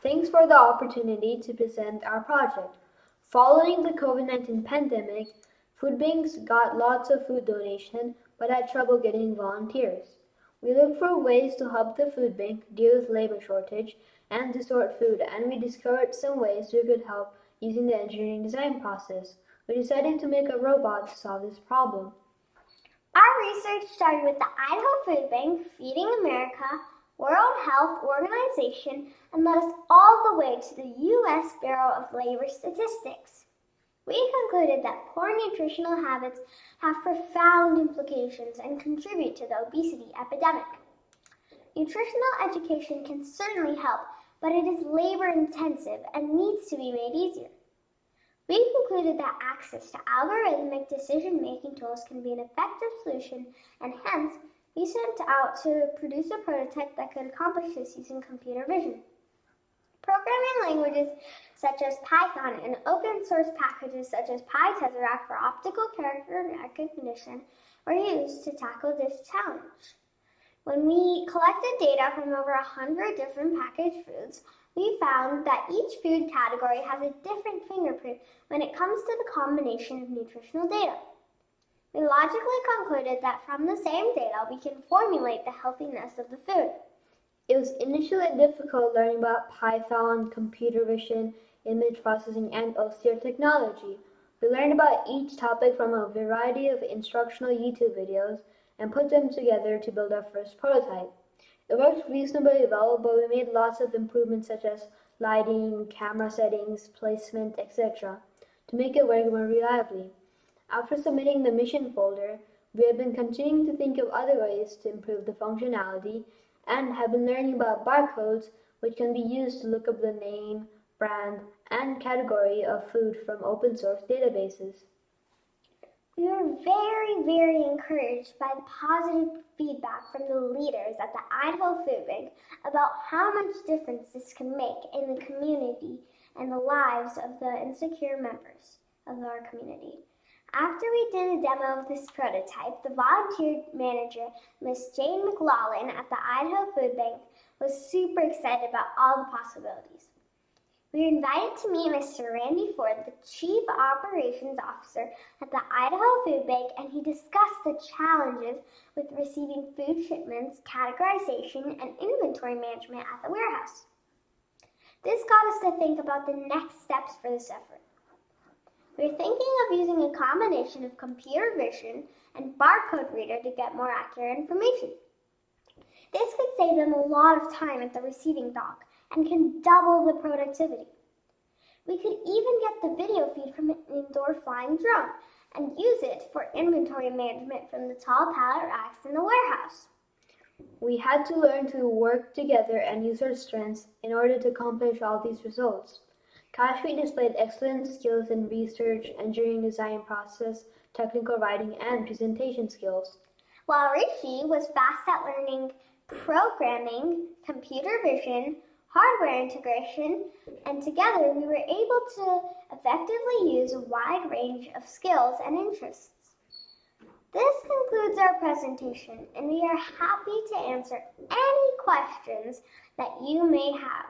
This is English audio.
Thanks for the opportunity to present our project. Following the COVID-19 pandemic, food banks got lots of food donation but had trouble getting volunteers. We looked for ways to help the food bank deal with labor shortage and to sort food, and we discovered some ways we could help using the engineering design process. We decided to make a robot to solve this problem. Our research started with the Idaho Food Bank, Feeding America, World Health Organization, and led us all the way to the U.S. Bureau of Labor Statistics. We concluded that poor nutritional habits have profound implications and contribute to the obesity epidemic. Nutritional education can certainly help, but it is labor-intensive and needs to be made easier. We concluded that access to algorithmic decision-making tools can be an effective solution, and hence, we set out to produce a prototype that could accomplish this using computer vision. Programming languages such as Python and open-source packages such as PyTesseract for optical character recognition were used to tackle this challenge. When we collected data from over 100 different packaged foods, we found that each food category has a different fingerprint when it comes to the combination of nutritional data. We logically concluded that from the same data, we can formulate the healthiness of the food. It was initially difficult learning about Python, computer vision, image processing, and OCR technology. We learned about each topic from a variety of instructional YouTube videos and put them together to build our first prototype. It worked reasonably well, but we made lots of improvements such as lighting, camera settings, placement, etc. to make it work more reliably. After submitting the mission folder, we have been continuing to think of other ways to improve the functionality and have been learning about barcodes, which can be used to look up the name, brand, and category of food from open source databases. We were very encouraged by the positive feedback from the leaders at the Idaho Food Bank about how much difference this can make in the community and the lives of the insecure members of our community. After we did a demo of this prototype, the volunteer manager, Miss Jane McLaughlin at the Idaho Food Bank, was super excited about all the possibilities. We were invited to meet Mr. Randy Ford, the Chief Operations Officer at the Idaho Food Bank, and he discussed the challenges with receiving food shipments, categorization, and inventory management at the warehouse. This got us to think about the next steps for this effort. We're thinking of using a combination of computer vision and barcode reader to get more accurate information. This could save them a lot of time at the receiving dock and can double the productivity. We could even get the video feed from an indoor flying drone and use it for inventory management from the tall pallet racks in the warehouse. We had to learn to work together and use our strengths in order to accomplish all these results. Kashfi displayed excellent skills in research, engineering design process, technical writing, and presentation skills, while Rishi was fast at learning programming, computer vision, hardware integration, and together we were able to effectively use a wide range of skills and interests. This concludes our presentation, and we are happy to answer any questions that you may have.